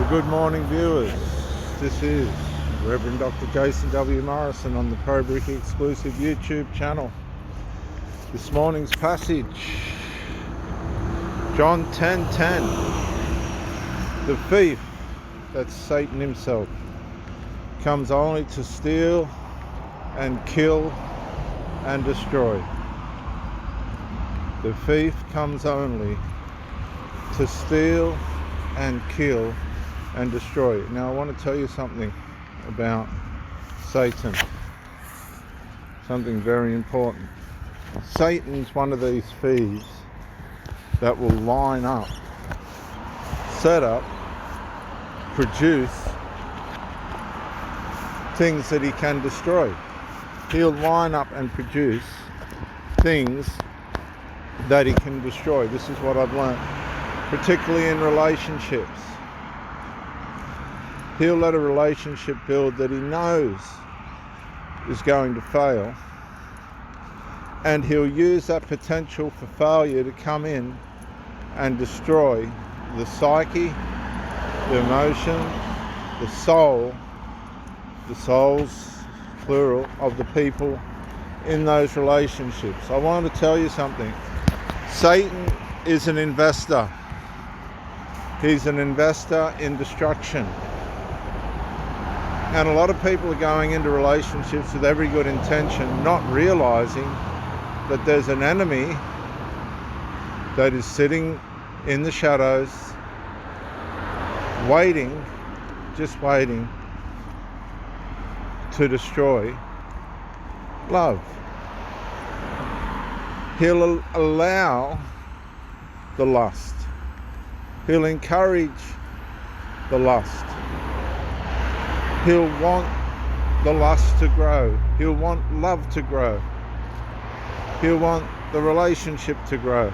Good morning, viewers. This is Reverend Dr. Jason W. Morrison on the Pro Brick exclusive YouTube channel. This morning's passage, John 10:10. The thief, that's Satan himself, comes only to steal and kill and destroy. The thief comes only to steal and kill and destroy. Now I want to tell you something about Satan, something very important. Satan's one of these thieves that will line up, set up, produce things that he can destroy. He'll line up and produce things that he can destroy. This is what I've learned, particularly in relationships. He'll let a relationship build that he knows is going to fail, and he'll use that potential for failure to come in and destroy the psyche, the emotion, the soul, the souls, plural, of the people in those relationships. I want to tell you something. Satan is an investor. He's an investor in destruction. And a lot of people are going into relationships with every good intention, not realizing that there's an enemy that is sitting in the shadows, waiting, just waiting to destroy love. He'll allow the lust. He'll encourage the lust. He'll want the lust to grow. He'll want love to grow. He'll want the relationship to grow.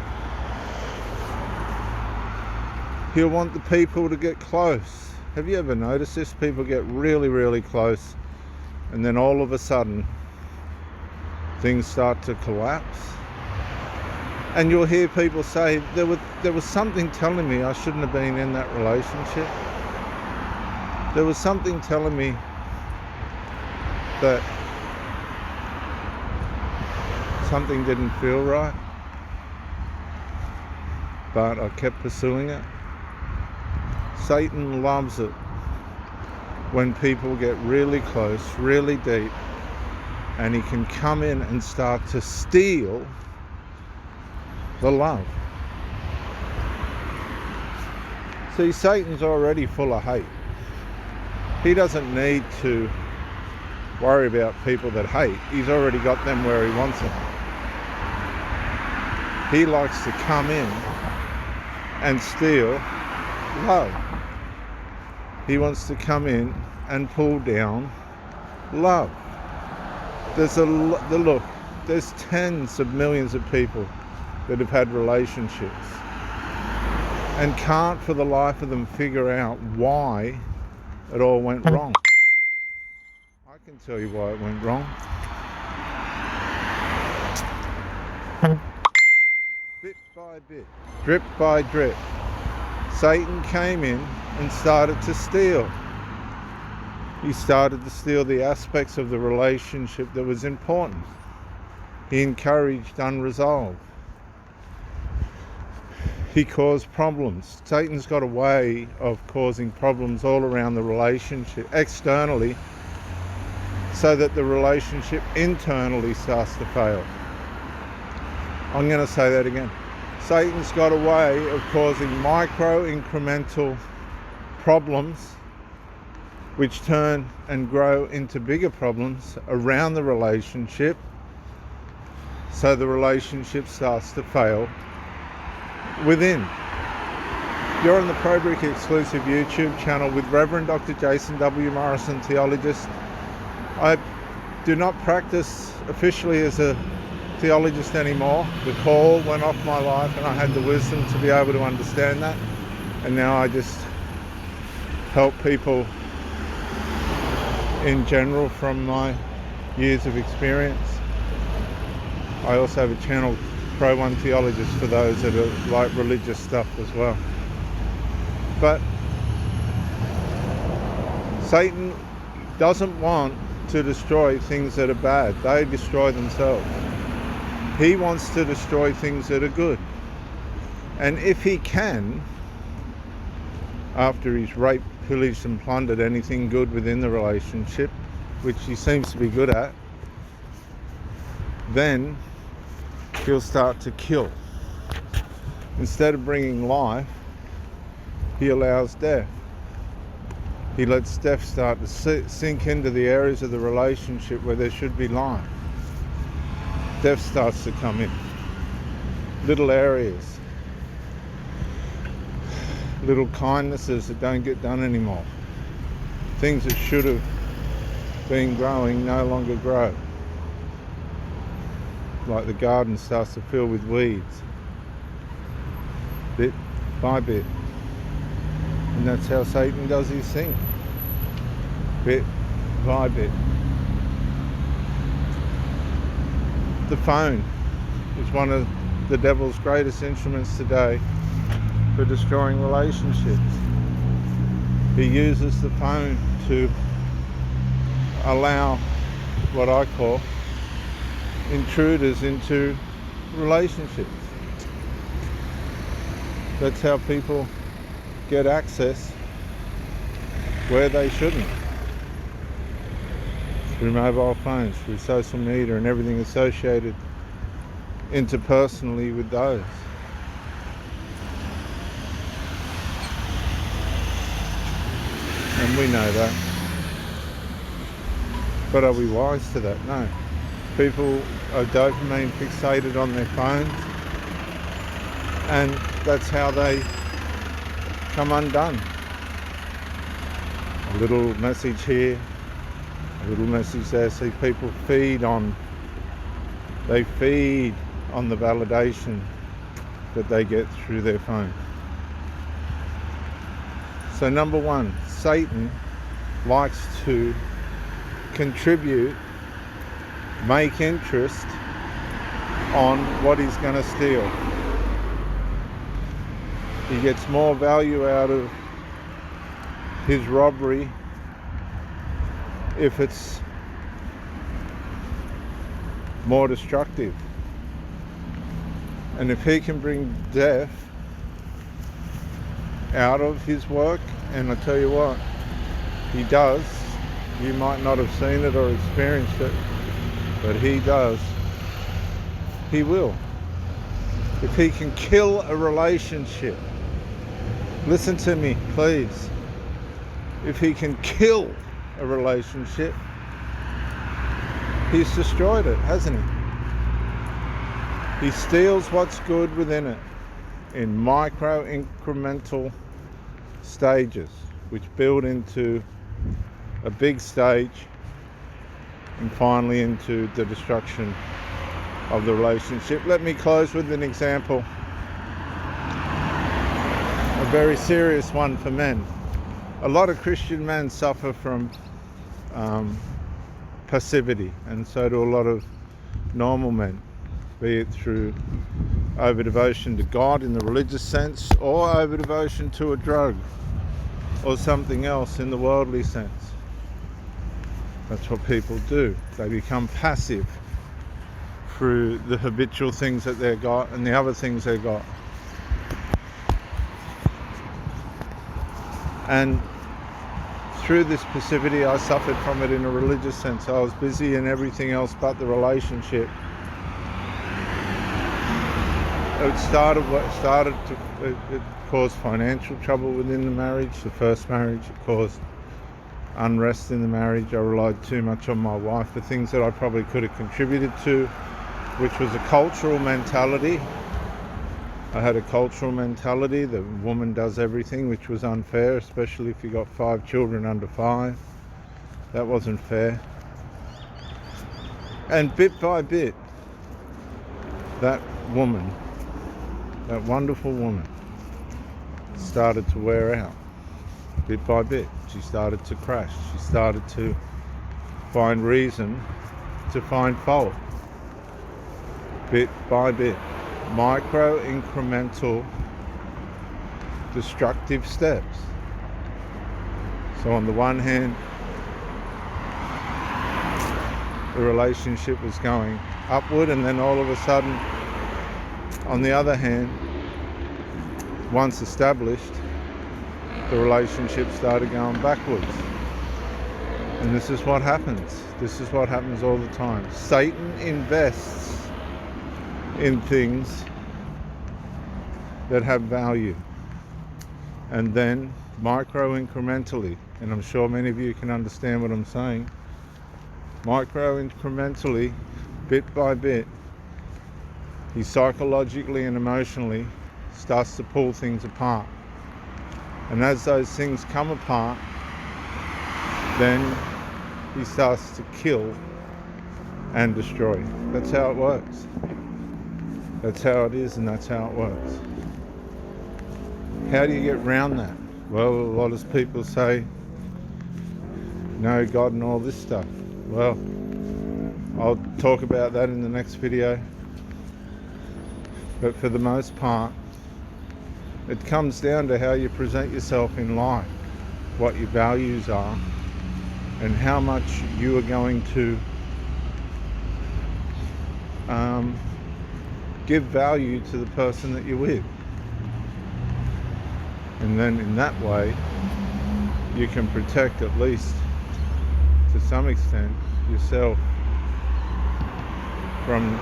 He'll want the people to get close. Have you ever noticed this? People get really, really close, and then all of a sudden things start to collapse. And you'll hear people say, there was something telling me I shouldn't have been in that relationship. There was something telling me that something didn't feel right, but I kept pursuing it. Satan loves it when people get really close, really deep, and he can come in and start to steal the love. See, Satan's already full of hate. He doesn't need to worry about people that hate. He's already got them where he wants them. He likes to come in and steal love. He wants to come in and pull down love. There's tens of millions of people that have had relationships and can't for the life of them figure out why it all went wrong. I can tell you why it went wrong. Bit by bit, drip by drip, Satan came in and started to steal. He started to steal the aspects of the relationship that was important. He encouraged unresolved. He caused problems. Satan's got a way of causing problems all around the relationship, externally, so that the relationship internally starts to fail. I'm going to say that again. Satan's got a way of causing micro incremental problems which turn and grow into bigger problems around the relationship, so the relationship starts to fail within. You're on the Pro Brick exclusive YouTube channel with Reverend Dr. Jason W. Morrison, theologist. I do not practice officially as a theologist anymore. The call went off my life and I had the wisdom to be able to understand that. And now I just help people in general from my years of experience. I also have a channel, Pro One Theologist, for those that are like religious stuff as well. But Satan doesn't want to destroy things that are bad. They destroy themselves. He wants to destroy things that are good. And if he can, after he's raped, pillaged and plundered anything good within the relationship, which he seems to be good at, then he'll start to kill. Instead of bringing life, he allows death. He lets death start to sink into the areas of the relationship where there should be life. Death starts to come in. Little areas. Little kindnesses that don't get done anymore. Things that should have been growing no longer grow. Like the garden starts to fill with weeds. Bit by bit. And that's how Satan does his thing. Bit by bit. The phone is one of the devil's greatest instruments today for destroying relationships. He uses the phone to allow what I call intruders into relationships. That's how people get access where they shouldn't. Through mobile phones, through social media and everything associated interpersonally with those. And we know that. But are we wise to that? No. People are dopamine fixated on their phones, and that's how they come undone. A little message here, a little message there. See, people feed on the validation that they get through their phone. So number one, Satan likes to contribute, make interest on what he's going to steal. He gets more value out of his robbery if it's more destructive. And if he can bring death out of his work, and I tell you what, he does. You might not have seen it or experienced it, but he does. He will. If he can kill a relationship, listen to me, please. If he can kill a relationship, he's destroyed it, hasn't he? He steals what's good within it in micro incremental stages, which build into a big stage and finally into the destruction of the relationship. Let me close with an example, a very serious one for men. A lot of Christian men suffer from passivity, and so do a lot of normal men, be it through over devotion to God in the religious sense, or over devotion to a drug or something else in the worldly sense. That's what people do. They become passive through the habitual things that they've got and the other things they've got. And through this passivity, I suffered from it in a religious sense. I was busy in everything else but the relationship. It caused financial trouble within the marriage, the first marriage. It caused unrest in the marriage. I relied too much on my wife for things that I probably could have contributed to, which was a cultural mentality. I had a cultural mentality. The woman does everything, which was unfair, especially if you got 5 children under 5. That wasn't fair. And bit by bit, that woman, that wonderful woman, started to wear out. Bit by bit, she started to crash. She started to find reason to find fault. Bit by bit. Micro incremental destructive steps. So on the one hand, the relationship was going upward, and then all of a sudden, on the other hand, once established, the relationship started going backwards. And this is what happens. This is what happens all the time. Satan invests in things that have value, and then micro-incrementally, and I'm sure many of you can understand what I'm saying, micro-incrementally, bit by bit, he psychologically and emotionally starts to pull things apart. And as those things come apart, then he starts to kill and destroy. That's how it works. That's how it is, and that's how it works. How do you get around that? Well, a lot of people say, no God and all this stuff. Well, I'll talk about that in the next video. But for the most part, it comes down to how you present yourself in life, what your values are, and how much you are going to give value to the person that you're with. And then in that way, you can protect, at least to some extent, yourself from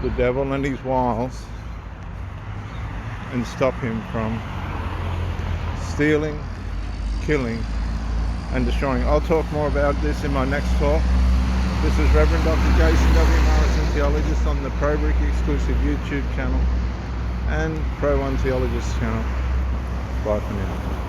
the devil and his wiles, and stop him from stealing, killing, and destroying. I'll talk more about this in my next talk. This is Reverend Dr. Jason W. Morrison, Theologist, on the ProBrick exclusive YouTube channel and Pro One Theologist channel. Bye for now.